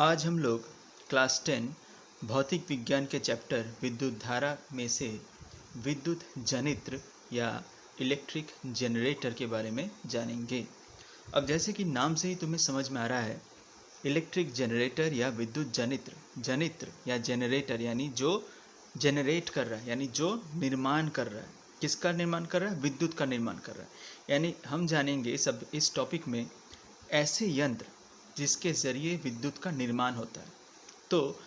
आज हम लोग क्लास 10 भौतिक विज्ञान के चैप्टर विद्युत धारा में से विद्युत जनित्र या इलेक्ट्रिक जनरेटर के बारे में जानेंगे। अब जैसे कि नाम से ही तुम्हें समझ में आ रहा है, इलेक्ट्रिक जनरेटर या विद्युत जनित्र या जनरेटर यानी जो जनरेट कर रहा है, यानी जो निर्माण कर रहा है। किसका निर्माण कर रहा है? विद्युत का निर्माण कर रहा है। यानी हम जानेंगे सब इस टॉपिक में ऐसे यंत्र जिसके ज़रिए विद्युत का निर्माण होता है। तो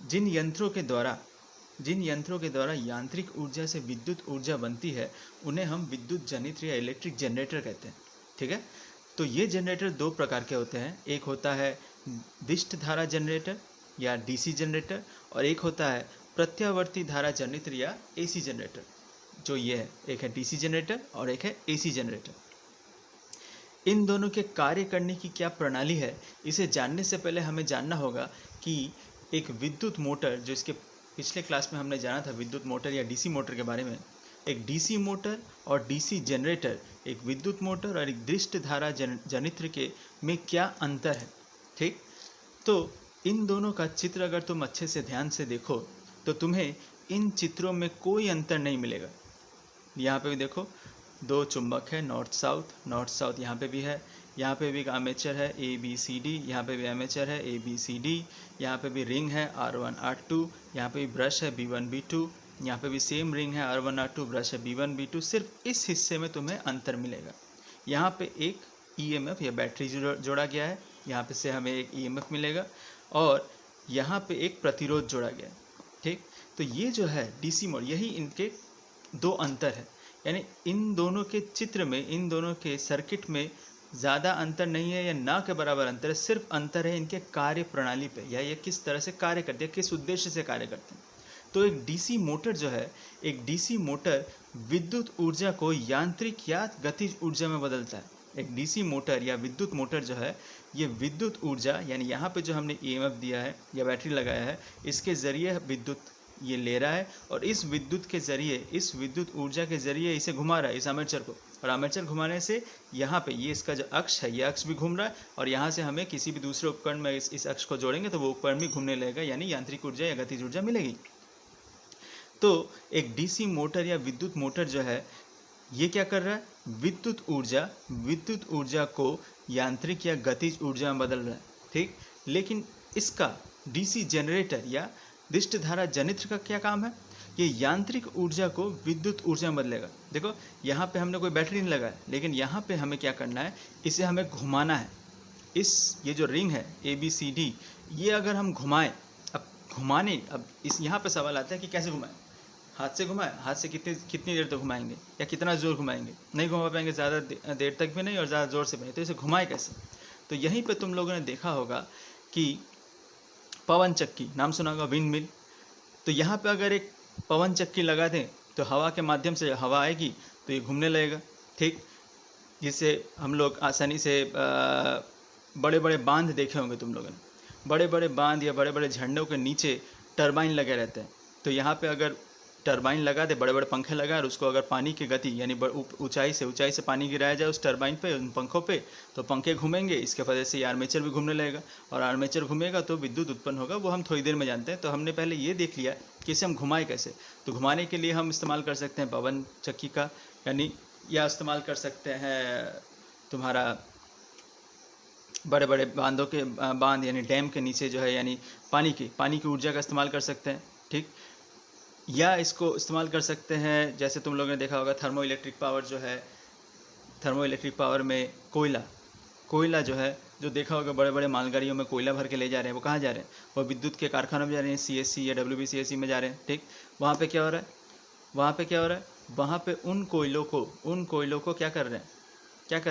जिन यंत्रों के द्वारा यांत्रिक ऊर्जा से विद्युत ऊर्जा बनती है, उन्हें हम विद्युत जनित्र या इलेक्ट्रिक जनरेटर कहते हैं। ठीक है, तो ये जनरेटर दो प्रकार के होते हैं। एक होता है दिष्ट धारा जनरेटर या डीसी जनरेटर, और एक होता है प्रत्यावर्ती धारा जनित्र या एसी जनरेटर। जो ये है, एक है डीसी जनरेटर और एक है एसी जनरेटर। इन दोनों के कार्य करने की क्या प्रणाली है, इसे जानने से पहले हमें जानना होगा कि एक विद्युत मोटर, जो इसके पिछले क्लास में हमने जाना था विद्युत मोटर या डीसी मोटर के बारे में, एक डीसी मोटर और डीसी जनरेटर, एक विद्युत मोटर और एक दिष्ट धारा जनित्र के में क्या अंतर है। ठीक, तो इन दोनों का चित्र अगर तुम अच्छे से ध्यान से देखो तो तुम्हें इन चित्रों में कोई अंतर नहीं मिलेगा। यहाँ पे भी देखो, दो चुंबक है, नॉर्थ साउथ यहाँ पे भी है, यहाँ पे भी एक आर्मेचर है ABCD, यहाँ पे भी आर्मेचर है ABCD, यहाँ पे भी रिंग है R1 R2, यहाँ पे भी ब्रश है B1 B2, यहाँ पे भी सेम रिंग है R1 R2, ब्रश है B1 B2। सिर्फ इस हिस्से में तुम्हें अंतर मिलेगा। यहाँ पे एक EMF या बैटरी जोड़ा गया है, यहाँ पे से हमें एक EMF मिलेगा, और यहाँ पे एक प्रतिरोध जोड़ा गया है। ठीक, तो ये जो है DC मोड, यही इनके दो अंतर है। यानी इन दोनों के चित्र में, इन दोनों के सर्किट में ज़्यादा अंतर नहीं है या ना के बराबर अंतर है। सिर्फ अंतर है इनके कार्य प्रणाली पे, या ये किस तरह से कार्य करते हैं, किस उद्देश्य से कार्य करते हैं। तो एक डीसी मोटर जो है, एक डीसी मोटर विद्युत ऊर्जा को यांत्रिक या गतिज ऊर्जा में बदलता है। एक डीसी मोटर या विद्युत मोटर जो है, ये विद्युत ऊर्जा, यानी यहाँ पे जो हमने EMF दिया है या बैटरी लगाया है, इसके ज़रिए विद्युत ये ले रहा है, और इस विद्युत के ज़रिए, इस विद्युत ऊर्जा के ज़रिए इसे घुमा रहा है, इस आर्मेचर को। और आर्मेचर घुमाने से यहाँ पे ये इसका जो अक्ष है, ये अक्ष भी घूम रहा है, और यहाँ से हमें किसी भी दूसरे उपकरण में इस अक्ष को जोड़ेंगे तो वो उपकरण भी घूमने लगेगा, यानी यांत्रिक ऊर्जा या गतिज ऊर्जा मिलेगी। तो एक डीसी मोटर या विद्युत मोटर जो है, ये क्या कर रहा है? विद्युत ऊर्जा को यांत्रिक या गतिज ऊर्जा में बदल रहा है। ठीक, लेकिन इसका डीसी जनरेटर या दिष्ट धारा जनित्र का क्या काम है? ये यांत्रिक ऊर्जा को विद्युत ऊर्जा में बदलेगा। देखो, यहाँ पे हमने कोई बैटरी नहीं लगाया, लेकिन यहाँ पे हमें क्या करना है, इसे हमें घुमाना है। ये जो रिंग है ABCD, ये अगर हम घुमाएं, अब इस यहाँ पे सवाल आता है कि कैसे घुमाएं। हाथ से घुमाएं, हाथ से कितनी देर तक घुमाएंगे या कितना ज़ोर घुमाएंगे? नहीं घुमा पाएंगे, ज़्यादा देर तक भी नहीं और ज़्यादा ज़ोर से भी नहीं। तो इसे घुमाएं कैसे? तो यहीं पे तुम लोगों ने देखा होगा कि पवन चक्की, नाम सुना होगा, विंड मिल। तो यहाँ पे अगर एक पवन चक्की लगा दें तो हवा के माध्यम से हवा आएगी तो ये घूमने लगेगा। ठीक, जिससे हम लोग आसानी से बड़े बड़े बांध देखे होंगे तुम लोगों ने, बड़े बड़े बांध या बड़े बड़े झंडों के नीचे टरबाइन लगे रहते हैं। तो यहाँ पे अगर टरबाइन लगा दे, बड़े बड़े पंखे लगाए, और उसको अगर पानी की गति यानी ऊंचाई से पानी गिराया जाए उस टरबाइन पे, उन पंखों पे, तो पंखे घूमेंगे। इसके वजह से आर्मेचर भी घूमने लगेगा, और आर्मेचर घूमेगा तो विद्युत उत्पन्न होगा। वो हम थोड़ी देर में जानते हैं। तो हमने पहले ये देख लिया कि इसे हम घुमाएं कैसे। तो घुमाने के लिए हम इस्तेमाल कर सकते हैं पवन चक्की का, यानी या इस्तेमाल कर सकते हैं तुम्हारा बड़े बड़े बांध यानी डैम के नीचे जो है, यानी पानी की ऊर्जा का इस्तेमाल कर सकते हैं। ठीक, या इसको इस्तेमाल कर सकते हैं, जैसे तुम लोगों ने देखा होगा थर्मो इलेक्ट्रिक पावर जो है, थर्मो इलेक्ट्रिक पावर में कोयला जो है, जो देखा होगा बड़े बड़े मालगाड़ियों में कोयला भर के ले जा रहे हैं, वो कहाँ जा रहे हैं? वो विद्युत के कारखानों में जा रहे हैं, CSC या WBCSC में जा रहे हैं। ठीक, वहाँ पे क्या हो रहा है? वहाँ पे उन कोयलों को क्या कर रहे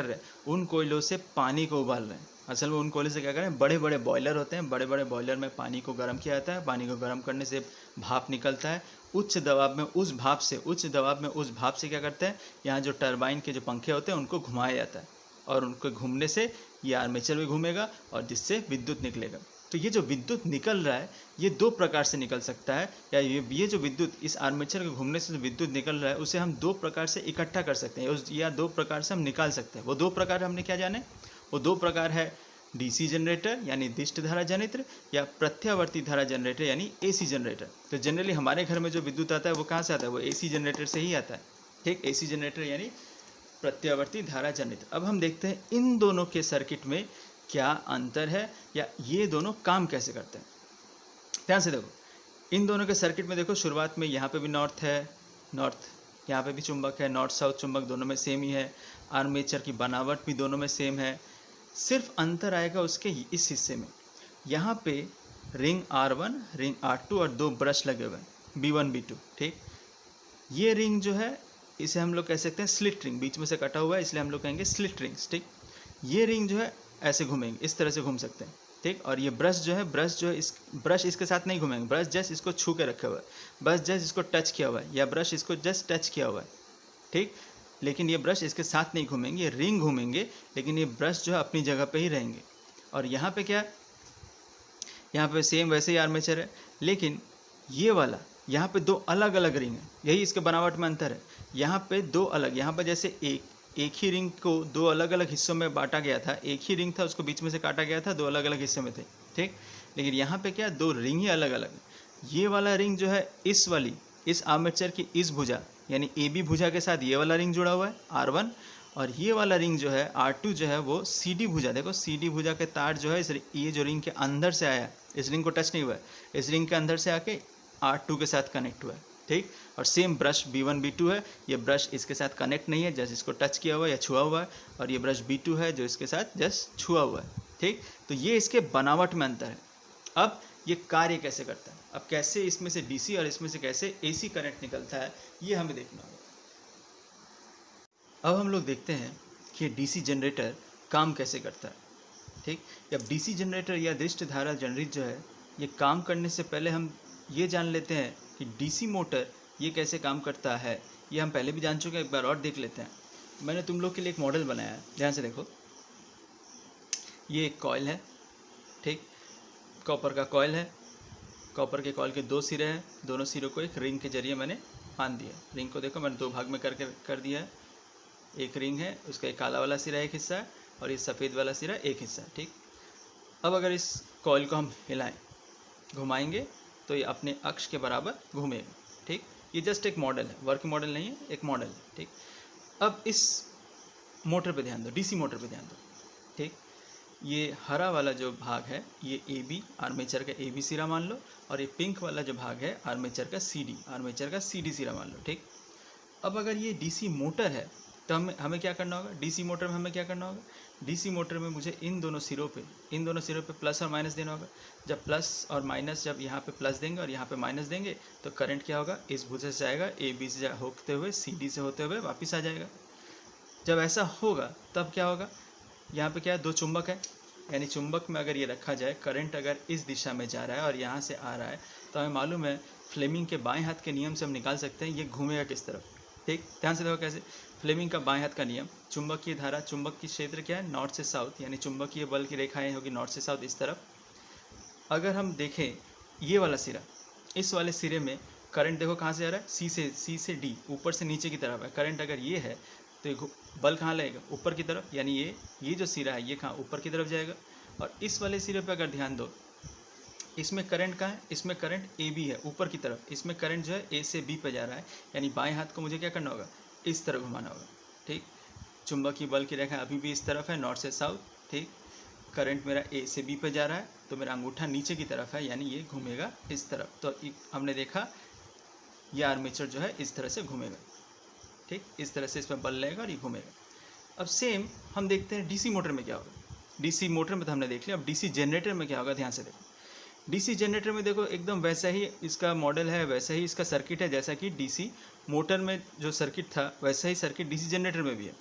हैं? उन कोयलों से पानी को उबाल रहे हैं। असल में उन कोयले से क्या कर रहे हैं? बड़े बड़े बॉयलर होते हैं, बड़े बड़े बॉयलर में पानी को गर्म किया जाता है। पानी को गर्म करने से भाप निकलता है। उच्च दबाव में उस भाप से क्या करते हैं? यहाँ जो टरबाइन के जो पंखे होते हैं उनको घुमाया जाता है, और उनको घूमने से ये आर्मेचर भी घूमेगा और जिससे विद्युत निकलेगा। तो ये जो विद्युत निकल रहा है, ये दो प्रकार से निकल सकता है, या ये जो विद्युत इस आर्मेचर के घूमने से जो विद्युत निकल रहा है, उसे हम दो प्रकार से इकट्ठा कर सकते हैं, या दो प्रकार से हम निकाल सकते हैं। वो दो प्रकार हमने क्या जाने? वो दो प्रकार है डीसी जनरेटर यानी दिष्ट धारा जनित्र या प्रत्यावर्ती धारा जनरेटर यानी एसी जनरेटर। तो जनरली हमारे घर में जो विद्युत आता है वो कहाँ से आता है, वो एसी जनरेटर से ही आता है। ठीक, एसी जनरेटर यानी प्रत्यावर्ती धारा जनित्र। अब हम देखते हैं इन दोनों के सर्किट में क्या अंतर है या ये दोनों काम कैसे करते हैं। ध्यान से देखो, इन दोनों के सर्किट में देखो, शुरुआत में यहाँ पे भी नॉर्थ है, नॉर्थ, यहाँ पे भी चुंबक है, नॉर्थ साउथ चुंबक दोनों में सेम ही है, आर्मेचर की बनावट भी दोनों में सेम है। सिर्फ अंतर आएगा उसके इस हिस्से में, यहाँ पे रिंग R1, रिंग R2 और दो ब्रश लगे हुए हैं B1 B2। ठीक, ये रिंग जो है इसे हम लोग कह सकते हैं स्लिट रिंग, बीच में से कटा हुआ है इसलिए हम लोग कहेंगे स्लिट रिंग्स। ठीक, ये रिंग जो है ऐसे घूमेंगे, इस तरह से घूम सकते हैं। ठीक, और ये ब्रश जो है इस ब्रश इसके साथ नहीं घूमेंगे, ब्रश जस्ट इसको छू के रखा हुआ है, ब्रश जस्ट इसको टच किया हुआ है या ब्रश इसको जस्ट टच किया हुआ है। ठीक, लेकिन ये ब्रश इसके साथ नहीं घूमेंगे, ये रिंग घूमेंगे, लेकिन ये ब्रश जो है अपनी जगह पे ही रहेंगे। और यहाँ पे क्या है, यहाँ पे सेम वैसे ही आर्मेचर है, लेकिन ये वाला यहाँ पे दो अलग अलग रिंग है, यही इसके बनावट में अंतर है। यहाँ पे दो अलग, यहाँ पे जैसे एक ही रिंग को दो अलग अलग हिस्सों में बांटा गया था, एक ही रिंग था उसको बीच में से काटा गया था, दो अलग अलग हिस्से में थे। ठीक, लेकिन यहाँ पे क्या, दो रिंग ही अलग अलग। ये वाला रिंग जो है इस आर्मेचर की इस भुजा यानी AB भुजा के साथ ये वाला रिंग जुड़ा हुआ है R1, और ये वाला रिंग जो है R2 जो है वो CD भुजा, देखो CD भुजा के तार जो है ये जो रिंग के अंदर से आया, इस रिंग को टच नहीं हुआ है, इस रिंग के अंदर से आके R2 के साथ कनेक्ट हुआ है। ठीक, और सेम ब्रश B1 B2 है, ये ब्रश इसके साथ कनेक्ट नहीं है, जस्ट इसको टच किया हुआ है या छुआ हुआ है, और ये ब्रश B2 है जो इसके साथ जस्ट छुआ हुआ है। ठीक, तो ये इसके बनावट में अंतर है। अब ये कार्य कैसे करता है, अब कैसे इसमें से DC और इसमें से कैसे AC करंट निकलता है, ये हमें देखना होगा। अब हम लोग देखते हैं कि DC जनरेटर काम कैसे करता है। ठीक, अब DC जनरेटर या दिष्ट धारा जनरेटर जो है, ये काम करने से पहले हम ये जान लेते हैं कि DC मोटर ये कैसे काम करता है। ये हम पहले भी जान चुके हैं, एक बार और देख लेते हैं। मैंने तुम लोग के लिए एक मॉडल बनाया है, ध्यान से देखो। ये एक कॉइल है, ठीक, कॉपर का कॉइल है, कॉपर के कॉइल के दो सिरे हैं, दोनों सिरों को एक रिंग के जरिए मैंने बांध दिया। रिंग को देखो मैंने दो भाग में कर दिया है। एक रिंग है, उसका एक काला वाला सिरा एक हिस्सा है और ये सफ़ेद वाला सिरा एक हिस्सा है। ठीक, अब अगर इस कॉइल को हम हिलाएं, घुमाएंगे तो ये अपने अक्ष के बराबर घूमेगा। ठीक, ये जस्ट एक मॉडल है, वर्क मॉडल नहीं है, एक मॉडल है। ठीक, अब इस मोटर पे ध्यान दो, DC मोटर पे ध्यान दो। ठीक, ये हरा वाला जो भाग है ये AB आर्मेचर का AB सिरा मान लो, और ये पिंक वाला जो भाग है आर्मेचर का CD सिरा मान लो। ठीक, अब अगर ये DC मोटर है तो हमें क्या करना होगा, DC मोटर में हमें क्या करना होगा, DC मोटर में मुझे इन दोनों सिरों पे प्लस और माइनस देना होगा। जब प्लस और माइनस, जब यहाँ पे प्लस देंगे और यहाँ पे माइनस देंगे तो करंट क्या होगा, इस भुजा से जाएगा, AB से होते हुए CD से होते हुए वापस आ जाएगा। जब ऐसा होगा तब क्या होगा, यहाँ पे क्या है, दो चुंबक है, यानी चुंबक में अगर ये रखा जाए, करंट अगर इस दिशा में जा रहा है और यहाँ से आ रहा है, तो हमें मालूम है फ्लेमिंग के बाएं हाथ के नियम से हम निकाल सकते हैं ये घूमेगा किस तरफ। ठीक, ध्यान से देखो कैसे, फ्लेमिंग का बाएं हाथ का नियम, चुंबकीय धारा, चुंबक की क्षेत्र क्या है, नॉर्थ से साउथ, यानी चुंबकीय बल की रेखाएं होगी नॉर्थ से साउथ इस तरफ। अगर हम देखें ये वाला सिरा, इस वाले सिरे में करंट देखो कहाँ से आ रहा है, C से D, ऊपर से नीचे की तरफ है करंट। अगर ये है तो ये बल कहाँ लगेगा, ऊपर की तरफ, यानी ये जो सिरा है ये कहाँ, ऊपर की तरफ जाएगा। और इस वाले सिरे पे अगर ध्यान दो, इसमें करंट कहाँ है, इसमें करंट AB है ऊपर की तरफ, इसमें करंट जो है A से B पे जा रहा है, यानी बाएं हाथ को मुझे क्या करना होगा, इस तरफ घुमाना होगा। ठीक, चुंबकीय बल की रेखा अभी भी इस तरफ है, नॉर्थ से साउथ। ठीक, करंट मेरा A से B पे जा रहा है, तो मेरा अंगूठा नीचे की तरफ है, यानी ये घूमेगा इस तरफ। तो हमने देखा ये आर्मेचर जो है इस तरह से घूमेगा। ठीक, इस तरह से इसमें बल लगेगा और ये घूमेगा। अब सेम हम देखते हैं DC मोटर में क्या होगा। DC मोटर में तो हमने देख लिया, अब DC जनरेटर में क्या होगा, ध्यान से देखो। DC जनरेटर में देखो एकदम वैसा ही इसका मॉडल है, वैसा ही इसका सर्किट है, जैसा कि DC मोटर में जो सर्किट था वैसा ही सर्किट DC जनरेटर में भी है।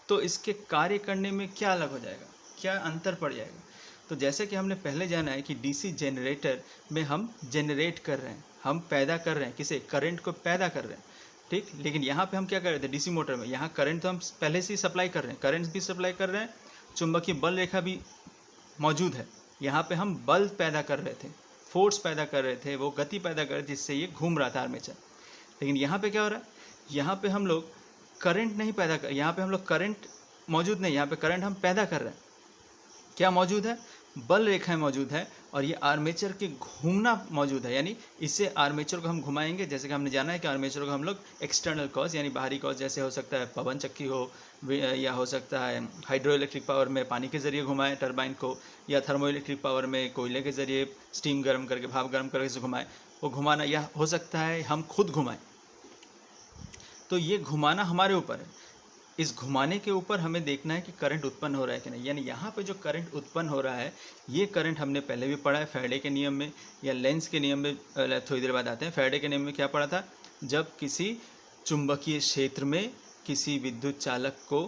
तो इसके कार्य करने में क्या अलग हो जाएगा, क्या अंतर पड़ जाएगा। तो जैसे कि हमने पहले जाना है कि DC जनरेटर में हम जनरेट कर रहे हैं, हम पैदा कर रहे हैं, किसे, करंट को पैदा कर रहे हैं। ठीक, लेकिन यहाँ पे हम क्या कर रहे थे DC मोटर में, यहाँ करंट तो हम पहले से ही सप्लाई कर रहे हैं, करंट भी सप्लाई कर रहे हैं, चुंबकीय बल रेखा भी मौजूद है। यहाँ पे हम बल पैदा कर रहे थे, फोर्स पैदा कर रहे थे, वो गति पैदा कर रहे थे जिससे ये घूम रहा था आर्मेचर। लेकिन यहाँ पे क्या हो रहा है, यहाँ पे हम लोग करंट नहीं पैदा कर, यहाँ पे हम लोग करंट मौजूद नहीं, यहाँ पे करंट हम पैदा कर रहे हैं। क्या मौजूद है, बल रेखाएं मौजूद है, और ये आर्मेचर के घूमना मौजूद है। यानी इससे आर्मेचर को हम घुमाएंगे, जैसे कि हमने जाना है कि आर्मेचर को हम लोग एक्सटर्नल कॉज यानी बाहरी कॉज, जैसे हो सकता है पवन चक्की हो, या हो सकता है हाइड्रो इलेक्ट्रिक पावर में पानी के जरिए घुमाएं टरबाइन को, या थर्मो इलेक्ट्रिक पावर में कोयले के जरिए स्टीम गर्म करके, भाप गर्म करके से घुमाएं, वो घुमाना, या हो सकता है हम खुद घुमाएं। तो ये घुमाना हमारे ऊपर है। इस घुमाने के ऊपर हमें देखना है कि करंट उत्पन्न हो रहा है कि नहीं। यानी यहाँ पे जो करंट उत्पन्न हो रहा है, ये करंट हमने पहले भी पढ़ा है फैराडे के नियम में, या लेंस के नियम में थोड़ी देर बाद आते हैं। फैराडे के नियम में क्या पढ़ा था, जब किसी चुंबकीय क्षेत्र में किसी विद्युत चालक को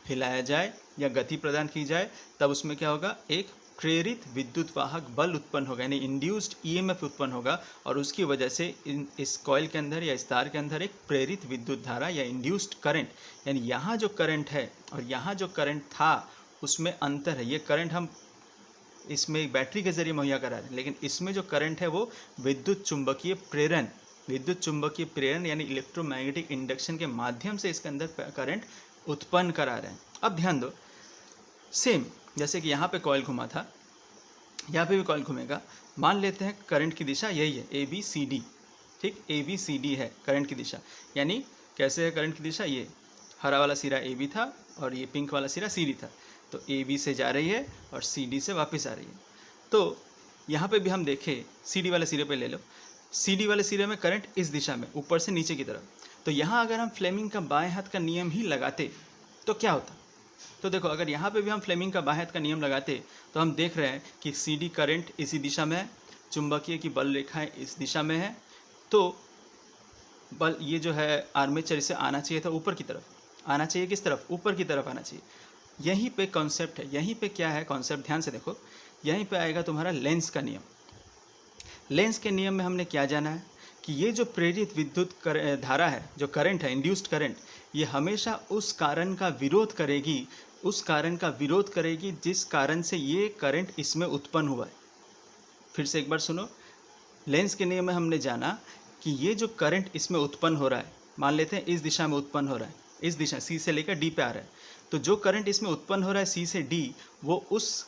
हिलाया जाए या गति प्रदान की जाए, तब उसमें क्या होगा, एक प्रेरित विद्युत वाहक बल उत्पन्न होगा, यानी इंड्यूस्ड ईएमएफ उत्पन्न होगा, और उसकी वजह से इस कॉइल के अंदर या इस तार के अंदर एक प्रेरित विद्युत धारा या इंड्यूस्ड करंट, यानी यहाँ जो करंट है और यहाँ जो करंट था उसमें अंतर है। ये करंट हम इसमें एक बैटरी के जरिए मुहैया करा रहे हैं, लेकिन इसमें जो करंट है वो विद्युत चुंबकीय प्रेरण यानी इलेक्ट्रोमैग्नेटिक इंडक्शन के माध्यम से इसके अंदर करंट उत्पन्न करा रहे हैं। अब ध्यान दो, सेम जैसे कि यहाँ पे कॉइल घुमा था, यहाँ पे भी कॉइल घूमेगा। मान लेते हैं करंट की दिशा यही है, ABCD, ठीक, ABCD है करंट की दिशा। यानी कैसे है करंट की दिशा, ये हरा वाला सिरा AB था और ये पिंक वाला सिरा CD था, तो AB से जा रही है और CD से वापस आ रही है। तो यहाँ पे भी हम देखें, CD वाले सिरे पे ले लो, CD वाले सिरे में करंट इस दिशा में ऊपर से नीचे की तरफ। तो यहाँ अगर हम फ्लेमिंग का बाएं हाथ का नियम ही लगाते तो क्या होता, तो देखो अगर यहाँ पे भी हम फ्लेमिंग का बाएं हाथ का नियम लगाते तो हम देख रहे हैं कि CD करंट इसी दिशा में है, चुंबकीय की बल रेखाएं इस दिशा में है, तो बल ये जो है आर्मेचर इसे आना चाहिए था ऊपर की तरफ, आना चाहिए किस तरफ, ऊपर की तरफ आना चाहिए। यहीं पे कॉन्सेप्ट है, यहीं पे क्या है कॉन्सेप्ट, ध्यान से देखो, यहीं पे आएगा तुम्हारा लेंस का नियम। लेंस के नियम में हमने क्या जाना है कि ये जो प्रेरित विद्युत धारा है, जो करंट है, इंड्यूस्ड करंट, ये हमेशा उस कारण का विरोध करेगी, उस कारण का विरोध करेगी जिस कारण से ये करंट इसमें उत्पन्न हुआ है। फिर से एक बार सुनो, लेंस के नियम में हमने जाना कि ये जो करंट इसमें उत्पन्न हो रहा है, मान लेते हैं इस दिशा में उत्पन्न हो रहा है, इस दिशा C से लेकर D पे आ रहा है, तो जो करंट इसमें उत्पन्न हो रहा है C से D, वो उस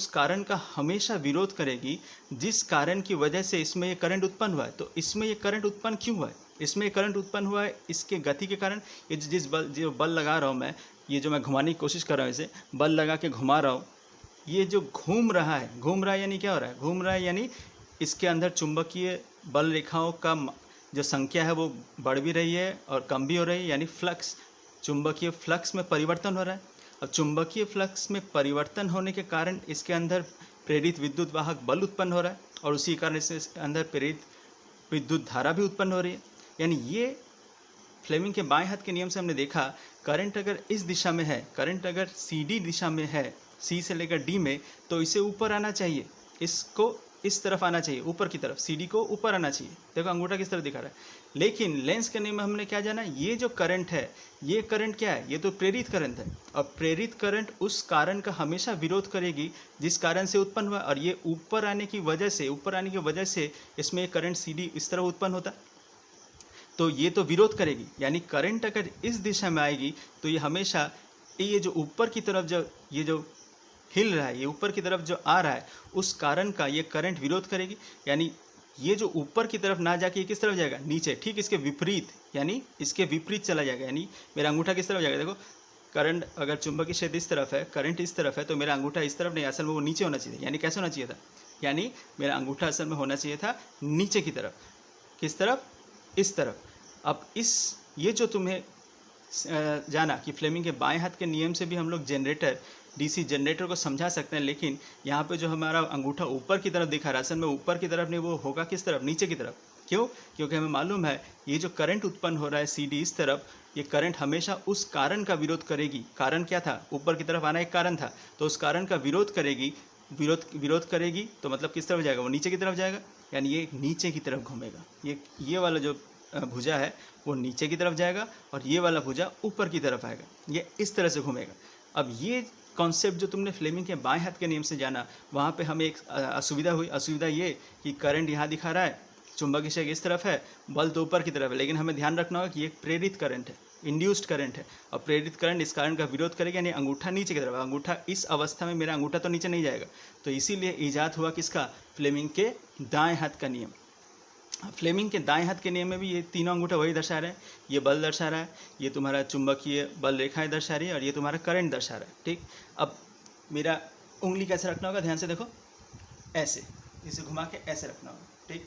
कारण का हमेशा विरोध करेगी जिस कारण की वजह से इसमें ये करंट उत्पन्न हुआ है। तो इसमें ये करंट उत्पन्न क्यों हुआ है, इसमें ये करंट उत्पन्न हुआ है इसके गति के कारण। ये जो बल लगा रहा हूँ मैं, ये जो मैं घुमाने की कोशिश कर रहा हूँ, इसे बल लगा के घुमा रहा हूँ, ये जो घूम रहा है यानी क्या हो रहा है, घूम रहा है यानी इसके अंदर चुंबकीय बल रेखाओं का जो संख्या है वो बढ़ भी रही है और कम भी हो रही है, यानी फ्लक्स, चुंबकीय फ्लक्स में परिवर्तन हो रहा है। अब चुंबकीय फ्लक्स में परिवर्तन होने के कारण इसके अंदर प्रेरित विद्युत वाहक बल उत्पन्न हो रहा है, और उसी कारण इसके अंदर प्रेरित विद्युत धारा भी उत्पन्न हो रही है। यानी ये फ्लेमिंग के बाएं हाथ के नियम से हमने देखा, करंट अगर इस दिशा में है, करंट अगर CD दिशा में है, C से लेकर D में, तो इसे ऊपर आना चाहिए, इसको इस तरफ आना चाहिए, ऊपर की तरफ, CD को ऊपर आना चाहिए। देखो अंगूठा किस तरफ दिखा रहा है। लेकिन लेंस के नियम में हमने क्या जाना, ये जो करंट है, ये करंट क्या है, ये तो प्रेरित करंट है, और प्रेरित करंट उस कारण का हमेशा विरोध करेगी जिस कारण से उत्पन्न हुआ, और ये ऊपर आने की वजह से इसमें करंट CD इस तरह उत्पन्न होता, तो ये तो विरोध करेगी। यानी करंट अगर इस दिशा में आएगी तो ये हमेशा ये जो ऊपर की तरफ ये जो हिल रहा है, ये ऊपर की तरफ जो आ रहा है, उस कारण का ये करंट विरोध करेगी। यानी ये जो ऊपर की तरफ ना जाके किस तरफ जाएगा, नीचे, ठीक इसके विपरीत, यानी इसके विपरीत चला जाएगा। यानी मेरा अंगूठा किस तरफ जाएगा, देखो करंट अगर चुंबकीय क्षेत्र इस तरफ है, करंट इस तरफ है, तो मेरा अंगूठा इस तरफ नहीं, असल में वो नीचे होना चाहिए। यानी कैसे होना चाहिए था, यानी मेरा अंगूठा असल में होना चाहिए था नीचे की तरफ, किस तरफ, इस तरफ। अब ये जो तुम्हें जाना कि फ्लेमिंग के बाएं हाथ के नियम से भी हम लोग DC जनरेटर को समझा सकते हैं, लेकिन यहाँ पे जो हमारा अंगूठा ऊपर की तरफ दिखा रहा है, असल में ऊपर की तरफ नहीं, वो होगा किस तरफ, नीचे की तरफ। क्यों, क्योंकि हमें मालूम है ये जो करंट उत्पन्न हो रहा है CD इस तरफ, ये करंट हमेशा उस कारण का विरोध करेगी। कारण क्या था, ऊपर की तरफ आना एक कारण था, तो उस कारण का विरोध करेगी, विरोध करेगी तो मतलब किस तरफ जाएगा, वो नीचे की तरफ जाएगा। यानी ये नीचे की तरफ घूमेगा, ये वाला जो भुजा है वो नीचे की तरफ जाएगा, और ये वाला भुजा ऊपर की तरफ आएगा, ये इस तरह से घूमेगा। अब ये कॉन्सेप्ट जो तुमने फ्लेमिंग के बाएं हाथ के नियम से जाना, वहाँ पे हमें एक असुविधा हुई। असुविधा ये कि करंट यहाँ दिखा रहा है, चुंबकीय क्षेत्र इस तरफ है, बल तो ऊपर की तरफ है, लेकिन हमें ध्यान रखना होगा कि ये प्रेरित करंट है, इंड्यूस्ड करंट है, और प्रेरित करंट इस करंट का विरोध करेगा, यानी अंगूठा नीचे की तरफ, अंगूठा इस अवस्था में मेरा अंगूठा तो नीचे नहीं जाएगा, तो इसीलिए ईजाद हुआ किसका, फ्लेमिंग के दाएं हाथ का नियम। फ्लेमिंग के दाएं हाथ के नियम में भी ये तीनों अंगूठा वही दर्शा रहे हैं, ये बल दर्शा रहा है, ये तुम्हारा चुंबकीय बल रेखाएं दर्शा रही है, और ये तुम्हारा करंट दर्शा रहा है। ठीक, अब मेरा उंगली कैसे रखना होगा, ध्यान से देखो, ऐसे, इसे घुमा के ऐसे रखना होगा। ठीक,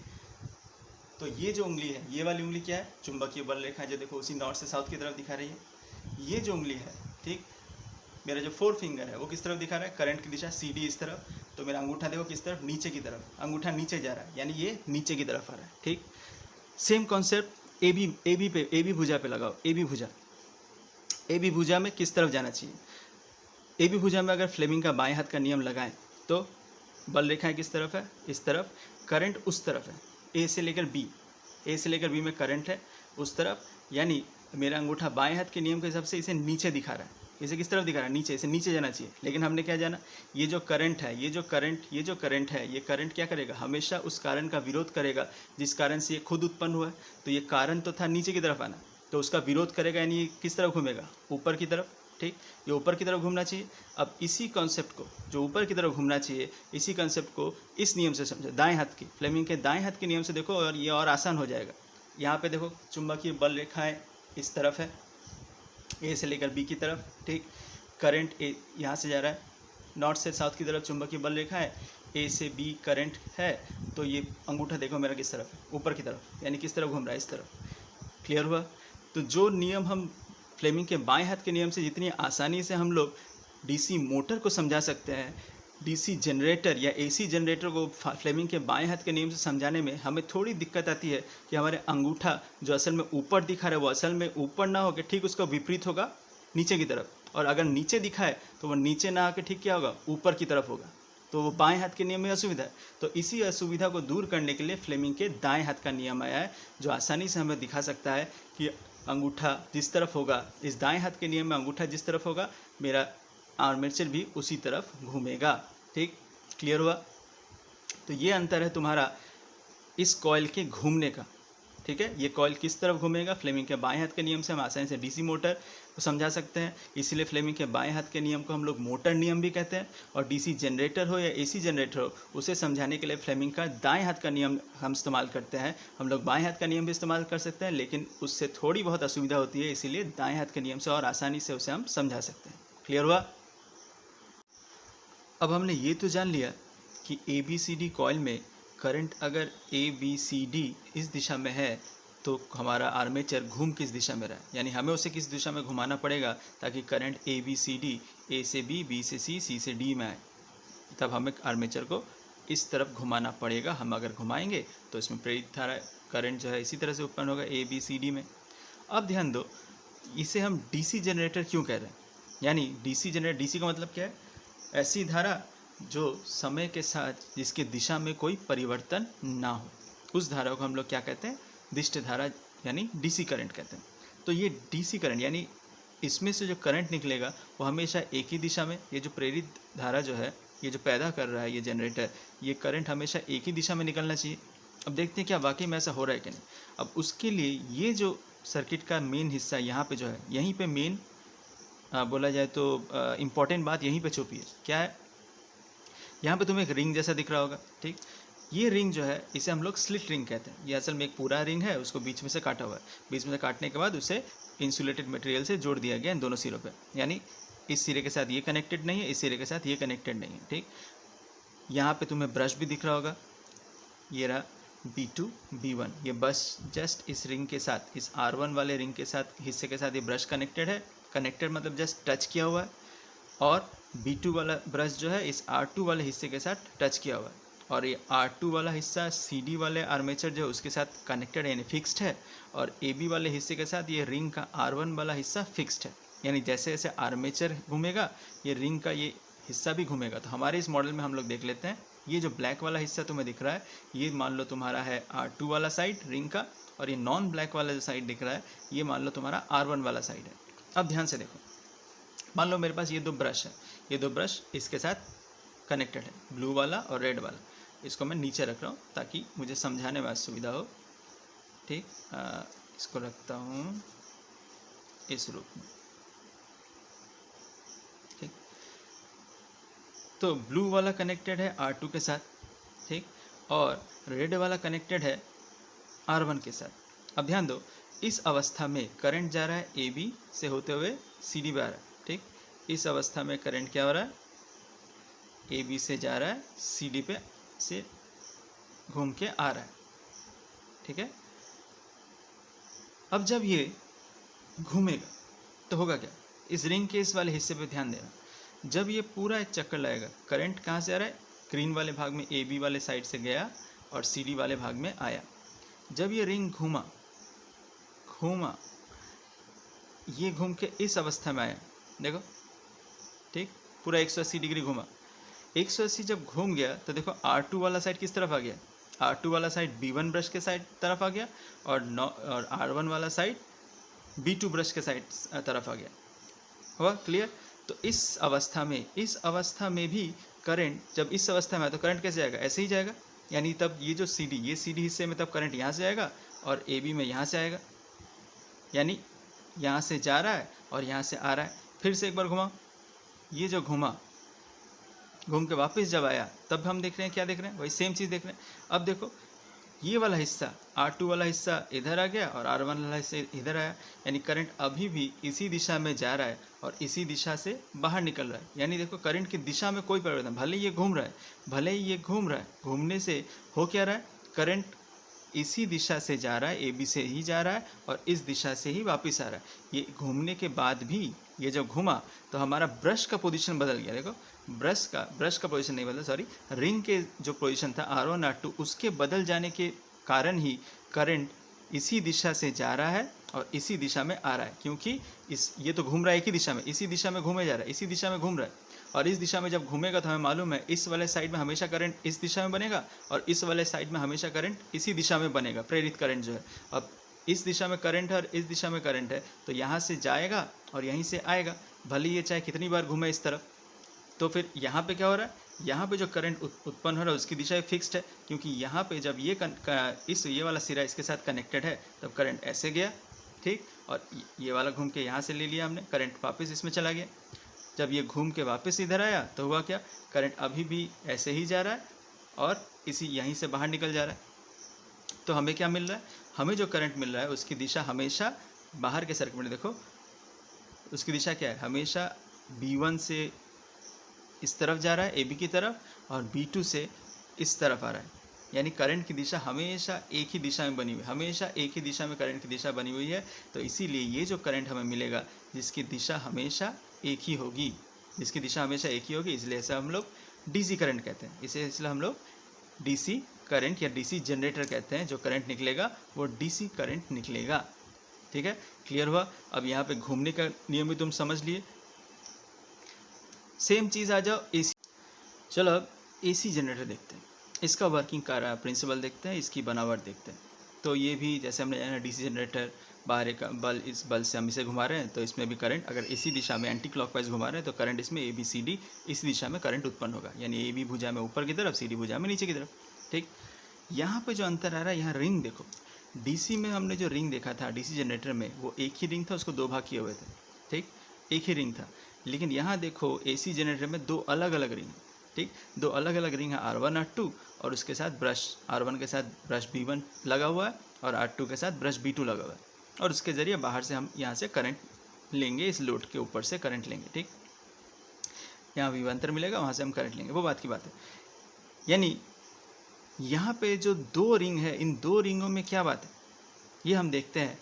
तो ये जो उंगली है, ये वाली उंगली क्या है, चुंबकीय बल रेखा, जो देखो उसी नॉर्थ से साउथ की तरफ दिखा रही है। ये जो उंगली है, ठीक, मेरा जो 4 फिंगर है वो किस तरफ दिखा रहा है, करंट की दिशा CD इस तरफ, तो मेरा अंगूठा देखो किस तरफ, नीचे की तरफ, अंगूठा नीचे जा रहा है, यानी ये नीचे की तरफ आ रहा है। ठीक, सेम कॉन्सेप्ट ए बी भुजा पे लगाओ, ए बी भुजा में किस तरफ जाना चाहिए, ए बी भुजा में अगर फ्लेमिंग का बाएं हाथ का नियम लगाएं तो बल रेखाएं किस तरफ है, इस तरफ, करंट उस तरफ है, ए से लेकर बी में करंट है उस तरफ, यानी मेरा अंगूठा बाएं हाथ के नियम के हिसाब से इसे नीचे दिखा रहा है, इसे किस तरफ दिखा रहा है, नीचे, इसे नीचे जाना चाहिए, लेकिन हमने क्या जाना, ये जो करंट है, ये जो करंट है, ये करंट क्या करेगा, हमेशा उस कारण का विरोध करेगा जिस कारण से ये खुद उत्पन्न हुआ है। तो ये कारण तो था नीचे की तरफ आना, तो उसका विरोध करेगा, यानी ये किस तरफ घूमेगा, ऊपर की तरफ। ठीक, ये ऊपर की तरफ घूमना चाहिए। अब इसी कॉन्सेप्ट को, जो ऊपर की तरफ घूमना चाहिए, इसी कॉन्सेप्ट को इस नियम से समझो, दाएं हाथ की, फ्लेमिंग के दाएं हाथ के नियम से देखो, और ये और आसान हो जाएगा। यहाँ पे देखो चुंबकीय बल रेखाएं इस तरफ है, ए से लेकर बी की तरफ। ठीक, करंट ए यहाँ से जा रहा है, नॉर्थ से साउथ की तरफ चुंबकीय बल रेखा है, ए से बी करंट है, तो ये अंगूठा देखो मेरा किस तरफ है, ऊपर की तरफ, यानी किस तरफ घूम रहा है, इस तरफ। क्लियर हुआ। तो जो नियम हम फ्लेमिंग के बाएं हाथ के नियम से जितनी आसानी से हम लोग डीसी मोटर को समझा सकते हैं, डीसी जनरेटर या एसी जनरेटर को फ्लेमिंग के बाएं हाथ के नियम से समझाने में हमें थोड़ी दिक्कत आती है कि हमारे अंगूठा जो असल में ऊपर दिखा रहा है वो असल में ऊपर ना होकर ठीक उसका विपरीत होगा, नीचे की तरफ, और अगर नीचे दिखाए तो वो नीचे ना आके ठीक क्या होगा, ऊपर की तरफ होगा, तो वो बाएं हाथ के नियम में असुविधा है। तो इसी असुविधा को दूर करने के लिए फ्लेमिंग के दाएं हाथ का नियम आया है, जो आसानी से हमें दिखा सकता है कि अंगूठा जिस तरफ होगा, इस दाएं हाथ के नियम में अंगूठा जिस तरफ होगा, मेरा आर्मेचर भी उसी तरफ घूमेगा। ठीक, क्लियर हुआ। तो ये अंतर है तुम्हारा इस कॉइल के घूमने का। ठीक है, ये कॉइल किस तरफ घूमेगा, फ्लेमिंग के बाएं हाथ के नियम से हम आसानी से डीसी मोटर को समझा सकते हैं, इसलिए फ्लेमिंग के बाएं हाथ के नियम को हम लोग मोटर नियम भी कहते हैं। और डीसी जनरेटर हो या एसी जनरेटर हो, उसे समझाने के लिए फ्लेमिंग का दाएं हाथ का नियम हम इस्तेमाल करते हैं। हम लोग बाएं हाथ का नियम भी इस्तेमाल कर सकते हैं, लेकिन उससे थोड़ी बहुत असुविधा होती है, इसीलिए दाएं हाथ के नियम से और आसानी से उसे हम समझा सकते हैं। क्लियर हुआ। अब हमने ये तो जान लिया कि ABCD कॉइल में करंट अगर ABCD इस दिशा में है तो हमारा आर्मेचर घूम किस दिशा में रहा है, यानी हमें उसे किस दिशा में घुमाना पड़ेगा ताकि करंट ABCD, A से B, B से C, C से D में आए, तब हमें आर्मेचर को इस तरफ घुमाना पड़ेगा। हम अगर घुमाएंगे तो इसमें प्रेरित धारा करंट जो है इसी तरह से उत्पन्न होगा ABCD में। अब ध्यान दो, इसे हम DC जनरेटर क्यों कह रहे हैं, यानी DC जनरेटर, DC का मतलब क्या है, ऐसी धारा जो समय के साथ जिसके दिशा में कोई परिवर्तन ना हो, उस धारा को हम लोग क्या कहते हैं, दिष्ट धारा, यानी डीसी करंट कहते हैं। तो ये डीसी करंट, यानी इसमें से जो करंट निकलेगा वो हमेशा एक ही दिशा में, ये जो प्रेरित धारा जो है, ये जो पैदा कर रहा है ये जनरेटर, ये करंट हमेशा एक ही दिशा में निकलना चाहिए। अब देखते हैं क्या वाकई में ऐसा हो रहा है कि नहीं। अब उसके लिए ये जो सर्किट का मेन हिस्सा यहाँ पे जो है, यहीं पे मेन बोला जाए तो इम्पॉर्टेंट बात यहीं पे छुपी है। क्या है, यहाँ पे तुम्हें एक रिंग जैसा दिख रहा होगा। ठीक, ये रिंग जो है इसे हम लोग स्लिट रिंग कहते हैं। ये असल में एक पूरा रिंग है, उसको बीच में से काटा हुआ है, बीच में से काटने के बाद उसे इंसुलेटेड मटेरियल से जोड़ दिया गया इन दोनों सिरों पे, यानी इस सिरे के साथ ये कनेक्टेड नहीं है, इस सिरे के साथ ये कनेक्टेड नहीं है। ठीक, यहाँ पे तुम्हें ब्रश भी दिख रहा होगा, ये रहा B2 B1, ये बस जस्ट इस रिंग के साथ, इस R1 वाले रिंग के साथ, हिस्से के साथ ये ब्रश कनेक्टेड है। कनेक्टेड मतलब जस्ट टच किया हुआ है, और B2 वाला ब्रश जो है इस R2 वाले हिस्से के साथ टच किया हुआ है, और ये R2 वाला हिस्सा CD वाले आर्मेचर जो है उसके साथ कनेक्टेड है, यानी फिक्स्ड है, और AB वाले हिस्से के साथ ये रिंग का R1 वाला हिस्सा फिक्स्ड है, यानी जैसे जैसे आर्मेचर घूमेगा ये रिंग का ये हिस्सा भी घूमेगा। तो हमारे इस मॉडल में हम लोग देख लेते हैं, ये जो ब्लैक वाला हिस्सा तुम्हें दिख रहा है ये मान लो तुम्हारा है R2 वाला साइड रिंग का, और ये नॉन ब्लैक वाला जो साइड दिख रहा है ये मान लो तुम्हारा R1 वाला साइड है। अब ध्यान से देखो, मान लो मेरे पास ये दो ब्रश है, ये दो ब्रश इसके साथ कनेक्टेड है, ब्लू वाला और रेड वाला। इसको मैं नीचे रख रहा हूँ ताकि मुझे समझाने में सुविधा हो। ठीक, इसको रखता हूँ इस रूप में। ठीक, तो ब्लू वाला कनेक्टेड है R2 के साथ, ठीक, और रेड वाला कनेक्टेड है R1 के साथ। अब ध्यान दो, इस अवस्था में करंट जा रहा है AB से होते हुए CD पे आ रहा है। ठीक, इस अवस्था में करंट क्या हो रहा है, AB से जा रहा है CD पे से घूम के आ रहा है। ठीक है, अब जब ये घूमेगा तो होगा क्या, इस रिंग के इस वाले हिस्से पे ध्यान देना। जब ये पूरा एक चक्कर लगाएगा, करंट कहाँ से आ रहा है, ग्रीन वाले भाग में AB वाले साइड से गया और CD वाले भाग में आया। जब ये रिंग घूमा, ये घूम के इस अवस्था में आया, देखो, ठीक, पूरा 180 डिग्री घूमा। 180 जब घूम गया तो देखो R2 वाला साइड किस तरफ आ गया, R2 वाला साइड B1 ब्रश के साइड तरफ आ गया, और R1 वाला साइड B2 ब्रश के साइड तरफ आ गया। हुआ क्लियर। तो इस अवस्था में भी करंट जब इस अवस्था में आया तो करंट कैसे जाएगा, ऐसे ही जाएगा। यानी तब ये जो ये CD हिस्से में तब करंट यहाँ से आएगा और AB में यहाँ से आएगा, यानी यहाँ से जा रहा है और यहाँ से आ रहा है। फिर से एक बार घुमा, ये जो घूम के वापस जब आया तब हम देख रहे हैं, क्या देख रहे हैं, वही सेम चीज़ देख रहे हैं। अब देखो ये वाला हिस्सा, R2 वाला हिस्सा इधर आ गया और R1 वाला हिस्सा इधर आया, यानी करंट अभी भी इसी दिशा में जा रहा है और इसी दिशा से बाहर निकल रहा है। यानी देखो करंट की दिशा में कोई परिवर्तन, भले ही ये घूम रहा है, घूमने से हो क्या रहा है, करंट इसी दिशा से जा रहा है, AB से ही जा रहा है और इस दिशा से ही वापस आ रहा है। ये घूमने के बाद भी ये जब घूमा तो हमारा ब्रश का पोजीशन बदल गया। देखो ब्रश का पोजीशन नहीं बदला, सॉरी, रिंग के जो पोजीशन था R1 R2 उसके बदल जाने के कारण ही करंट इसी दिशा से जा रहा है और इसी दिशा में आ रहा है, क्योंकि ये तो घूम रहा है एक ही दिशा में, इसी दिशा में घूमे जा रहा है, इसी दिशा में घूम रहा है। और इस दिशा में जब घूमेगा तो हमें मालूम है इस वाले साइड में हमेशा करंट इस दिशा में बनेगा और इस वाले साइड में हमेशा करंट इसी दिशा में बनेगा, प्रेरित करंट जो है। अब इस दिशा में करंट है और इस दिशा में करंट है, तो यहाँ से जाएगा और यहीं से आएगा, भले ये चाहे कितनी बार घूमे इस तरफ। तो फिर यहाँ पे क्या हो रहा है, यहाँ पे जो करंट उत्पन्न हो रहा है उसकी दिशा फिक्स्ड है, क्योंकि यहाँ पे जब ये वाला सिरा इसके साथ कनेक्टेड है तब करंट ऐसे गया, ठीक, और ये वाला घूम के यहाँ से ले लिया हमने, करंट वापस इसमें चला गया। जब ये घूम के वापस इधर आया तो हुआ क्या, करंट अभी भी ऐसे ही जा रहा है और यहीं से बाहर निकल जा रहा है। तो हमें क्या मिल रहा है, हमें जो करंट मिल रहा है उसकी दिशा हमेशा बाहर के सर्किट में, देखो उसकी दिशा क्या है, हमेशा B1 से इस तरफ जा रहा है AB की तरफ और B2 से इस तरफ आ रहा है। यानी करंट की दिशा हमेशा एक ही दिशा में बनी हुई है, हमेशा एक ही दिशा में करंट की दिशा बनी हुई है। तो इसीलिए ये जो करंट हमें मिलेगा जिसकी दिशा हमेशा एक ही होगी, इसलिए ऐसा हम लोग DC करंट कहते हैं, इसलिए हम लोग DC करंट या DC जनरेटर कहते हैं। जो करंट निकलेगा वो DC करंट निकलेगा। ठीक है, क्लियर हुआ। अब यहाँ पे घूमने का नियम भी तुम समझ लिए। सेम चीज़ आ जाओ AC। चलो अब AC जनरेटर देखते हैं, इसका वर्किंग का प्रिंसिपल देखते हैं, इसकी बनावट देखते हैं। तो ये भी जैसे हमने जाना DC जनरेटर, बाहर एक बल, इस बल से हम इसे घुमा रहे हैं, तो इसमें भी करंट अगर इसी दिशा में एंटी क्लॉकवाइज घुमा रहे हैं तो करंट इसमें ABCD इसी दिशा में करंट उत्पन्न होगा, यानी AB भुजा में ऊपर की तरफ, CD भुजा में नीचे की तरफ। ठीक, यहाँ पे जो अंतर आ रहा है, यहाँ रिंग देखो, DC में हमने जो रिंग देखा था DC जनरेटर में वो एक ही रिंग था, उसको दो भाग किए हुए थे। ठीक, एक ही रिंग था, लेकिन यहाँ देखो AC जनरेटर में दो अलग अलग रिंग, ठीक, दो अलग अलग रिंग है, R1 R2 और उसके साथ ब्रश, R1 के साथ ब्रश B1 लगा हुआ है और R2 के साथ ब्रश B2 लगा हुआ है, और उसके ज़रिए बाहर से हम यहाँ से करंट लेंगे, इस लोड के ऊपर से करंट लेंगे। ठीक, यहाँ विभवांतर मिलेगा, वहाँ से हम करंट लेंगे, वो बात की बात है। यानी यहाँ पे जो दो रिंग है, इन दो रिंगों में क्या बात है ये हम देखते हैं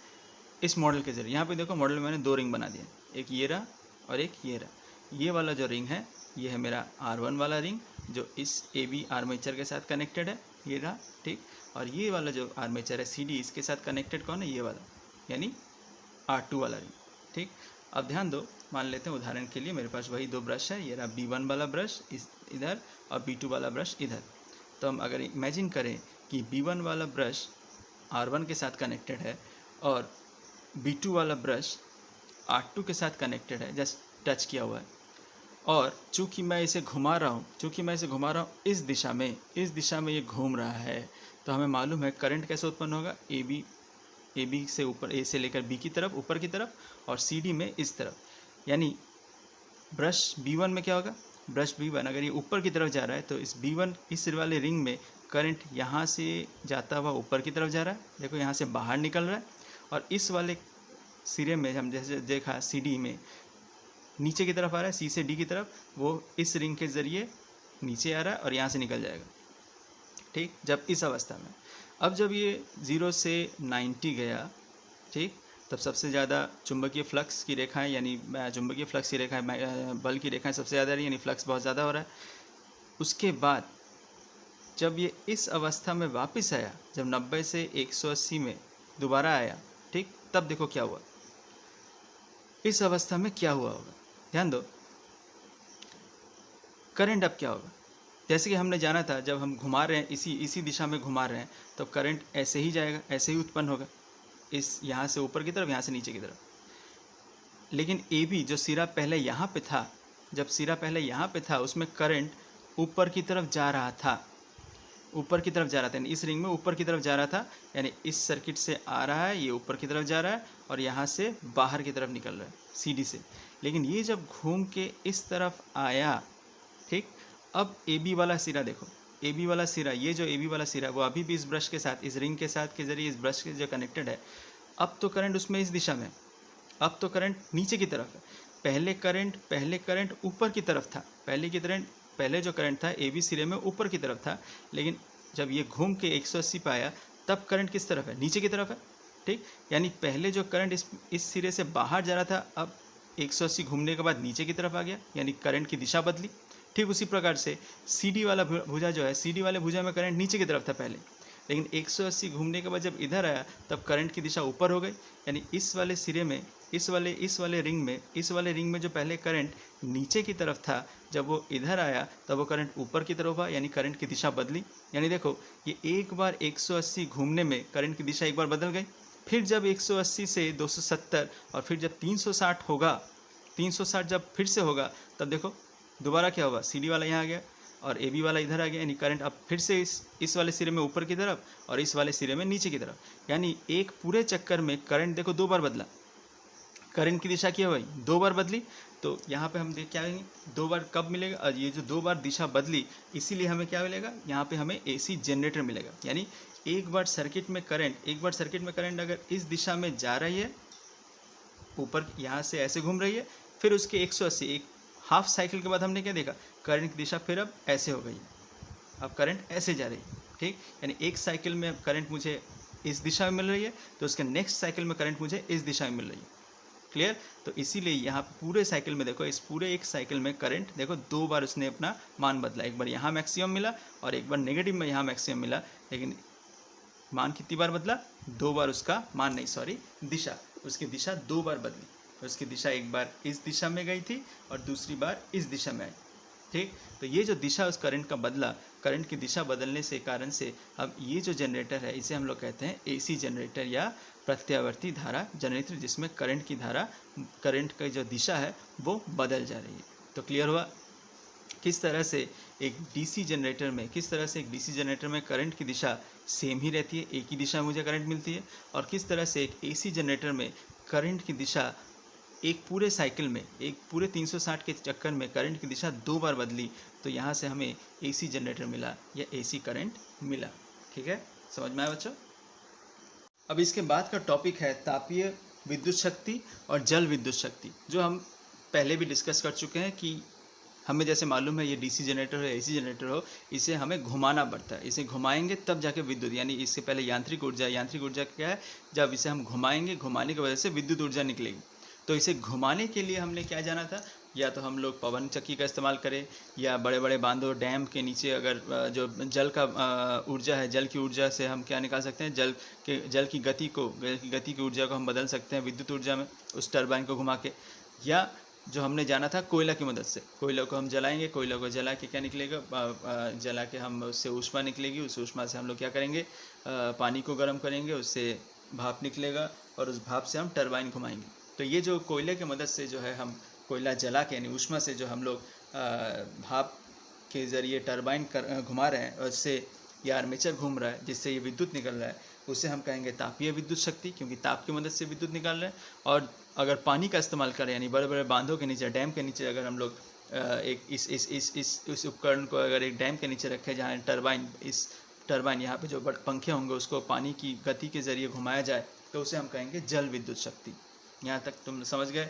इस मॉडल के ज़रिए। यहाँ पे देखो मॉडल में मैंने दो रिंग बना दिए, एक ये रहा और एक ये रहा। ये वाला जो रिंग है ये है मेरा R1 वाला रिंग जो इस AB आर्मेचर के साथ कनेक्टेड है, ये रहा। ठीक, और ये वाला जो आर्मेचर है CD इसके साथ कनेक्टेड कौन है, ये वाला, यानी R2 वाला रिंग। ठीक, अब ध्यान दो, मान लेते हैं उदाहरण के लिए मेरे पास वही दो ब्रश है, ये रहा B1 वाला ब्रश इधर और B2 वाला ब्रश इधर। तो हम अगर इमेजिन करें कि B1 वाला ब्रश R1 के साथ कनेक्टेड है और B2 वाला ब्रश R2 के साथ कनेक्टेड है, जस्ट टच किया हुआ है, और चूँकि मैं इसे घुमा रहा हूँ इस दिशा में ये घूम रहा है, तो हमें मालूम है करंट कैसे उत्पन्न होगा, AB ए बी से ऊपर, ए से लेकर बी की तरफ ऊपर की तरफ, और सी डी में इस तरफ। यानी ब्रश B1 में क्या होगा, ब्रश B1 अगर ये ऊपर की तरफ जा रहा है तो इस B1 इस वाले रिंग में करंट यहाँ से जाता हुआ ऊपर की तरफ जा रहा है, देखो यहाँ से बाहर निकल रहा है, और इस वाले सिरे में हम जैसे देखा CD में नीचे की तरफ आ रहा है, C से D की तरफ, वो इस रिंग के ज़रिए नीचे आ रहा है और यहाँ से निकल जाएगा। ठीक, जब इस अवस्था में, अब जब ये 0 से 90 गया, ठीक, तब सबसे ज़्यादा चुंबकीय फ्लक्स की रेखाएं, यानी चुंबकीय फ्लक्स की रेखाएं, बल की रेखाएं सबसे ज़्यादा रही, यानी फ्लक्स बहुत ज़्यादा हो रहा है। उसके बाद जब ये इस अवस्था में वापस आया, जब 90 से 180 में दोबारा आया, ठीक, तब देखो क्या हुआ, इस अवस्था में क्या हुआ होगा, ध्यान दो। करंट अब क्या होगा, जैसे कि हमने जाना था जब हम घुमा रहे हैं, इसी दिशा में घुमा रहे हैं, तो करंट ऐसे ही जाएगा, ऐसे ही उत्पन्न होगा, इस यहाँ से ऊपर की तरफ, यहाँ से नीचे की तरफ। लेकिन ए बी जो सिरा पहले यहाँ पे था, जब सिरा पहले यहाँ पे था, उसमें करंट ऊपर की तरफ जा रहा था, ऊपर की तरफ जा रहा था, यानी इस रिंग में ऊपर की तरफ जा रहा था, यानी इस सर्किट से आ रहा है, ये ऊपर की तरफ जा रहा है और यहाँ से बाहर की तरफ निकल रहा है CD से। लेकिन ये जब घूम के इस तरफ आया, ठीक, अब AB वाला सिरा देखो, AB वाला सिरा, ये जो AB वाला सिरा वो अभी भी इस ब्रश के साथ, इस रिंग के साथ के जरिए इस ब्रश के जो कनेक्टेड है, अब तो करंट उसमें इस दिशा में, अब तो करंट नीचे की तरफ है। पहले करंट ऊपर की तरफ था, पहले जो करंट था AB सिरे में ऊपर की तरफ था, लेकिन जब ये घूम के 180 पे आया, तब करंट किस तरफ है, नीचे की तरफ है। ठीक, यानी पहले जो करंट इस सिरे से बाहर जा रहा था, अब 180 घूमने के बाद नीचे की तरफ आ गया, यानी करंट की दिशा बदली। ठीक उसी प्रकार से CD वाला भुजा जो है, CD वाले भुजा में करंट नीचे की तरफ था पहले, लेकिन 180 घूमने के बाद जब इधर आया, तब करंट की दिशा ऊपर हो गई, यानी इस वाले सिरे में, इस वाले रिंग में जो पहले करंट नीचे की तरफ था, जब वो इधर आया तब वो करंट ऊपर की तरफ हुआ, यानी करंट की दिशा बदली। यानी देखो, ये एक बार 180 घूमने में करंट की दिशा एक बार बदल गई, फिर जब 180 से 270 और फिर जब 360 होगा, 360 जब फिर से होगा, तब देखो दोबारा क्या होगा, CD वाला यहाँ आ गया और AB वाला इधर आ गया, यानी करंट अब फिर से इस वाले सिरे में ऊपर की तरफ और इस वाले सिरे में नीचे की तरफ। यानी एक पूरे चक्कर में करंट देखो 2 बार बदला, करंट की दिशा क्या हुई, 2 बार बदली। तो यहाँ पे हम देख क्या करेंगे, 2 बार कब मिलेगा, और ये जो 2 बार दिशा बदली, इसीलिए हमें क्या मिलेगा, यहाँ पे हमें AC जनरेटर मिलेगा। यानी एक बार सर्किट में करंट अगर इस दिशा में जा रही है, ऊपर यहाँ से ऐसे घूम रही है, फिर उसके 180 एक हाफ साइकिल के बाद हमने क्या देखा, करंट की दिशा फिर अब ऐसे हो गई है, अब करंट ऐसे जा रही है। ठीक, यानी एक साइकिल में करंट मुझे इस दिशा में मिल रही है, तो उसके नेक्स्ट साइकिल में करंट मुझे इस दिशा में मिल रही है। क्लियर, तो इसीलिए यहाँ पूरे साइकिल में देखो, इस पूरे एक साइकिल में करंट देखो 2 बार उसने अपना मान बदला, एक बार यहाँ मैक्सिमम मिला और एक बार नेगेटिव में यहाँ मैक्सिमम मिला, लेकिन मान कितनी बार बदला, 2 बार उसका मान नहीं, सॉरी दिशा, उसकी दिशा 2 बार बदली, उसकी दिशा एक बार इस दिशा में गई थी और दूसरी बार इस दिशा में आई। ठीक, तो ये जो दिशा उस करंट का बदला, करंट की दिशा बदलने से कारण से अब ये जो जनरेटर है, इसे हम लोग कहते हैं AC जनरेटर या प्रत्यावर्ती धारा जनरेटर, जिसमें करंट की धारा, करंट की जो दिशा है वो बदल जा रही है। तो क्लियर हुआ किस तरह से एक DC जनरेटर में करंट की दिशा सेम ही रहती है, एक ही दिशा में मुझे करंट मिलती है, और किस तरह से एक AC जनरेटर में करंट की दिशा एक पूरे साइकिल में, एक पूरे 360 के चक्कर में करंट की दिशा 2 बार बदली, तो यहाँ से हमें AC जनरेटर मिला या AC करंट मिला। ठीक है, समझ में आया बच्चों। अब इसके बाद का टॉपिक है तापीय विद्युत शक्ति और जल विद्युत शक्ति, जो हम पहले भी डिस्कस कर चुके हैं कि हमें जैसे मालूम है ये DC जनरेटर हो, AC जनरेटर हो, इसे हमें घुमाना पड़ता है, इसे घुमाएंगे तब जाके विद्युत, यानी इससे पहले यांत्रिक ऊर्जा क्या है, जब इसे हम घुमाएंगे, घुमाने की वजह से विद्युत ऊर्जा निकलेगी। तो इसे घुमाने के लिए हमने क्या जाना था, या तो हम लोग पवन चक्की का इस्तेमाल करें, या बड़े बड़े बांधों, डैम के नीचे अगर जो जल का ऊर्जा है, जल की ऊर्जा से हम क्या निकाल सकते हैं, जल की गति की ऊर्जा को हम बदल सकते हैं विद्युत ऊर्जा में, उस टरबाइन को घुमा के। या जो हमने जाना था कोयला की मदद से, कोयला को हम जलाएंगे, कोयला को जला के क्या निकलेगा, जला के हम उससे ऊष्मा निकलेगी, उस ऊष्मा से हम लोग क्या करेंगे, पानी को गर्म करेंगे, उससे भाप निकलेगा और उस भाप से हम टरबाइन घुमाएंगे। तो ये जो कोयले की मदद से जो है हम कोयला जला के, यानी ऊष्मा से जो हम लोग भाप के ज़रिए टरबाइन घुमा रहे हैं, उससे या आर्मेचर घूम रहा है जिससे ये विद्युत निकल रहा है, उसे हम कहेंगे तापीय विद्युत शक्ति, क्योंकि ताप की मदद से विद्युत निकाल रहे हैं। और अगर पानी का इस्तेमाल करें, यानी बड़े बड़े बांधों के नीचे, डैम के नीचे अगर हम लोग एक इस उपकरण को अगर एक डैम के नीचे रखें जहाँ टरबाइन यहाँ पे जो बड़े पंखे होंगे उसको पानी की गति के जरिए घुमाया जाए, तो उसे हम कहेंगे जल विद्युत शक्ति। यहाँ तक तुम समझ गए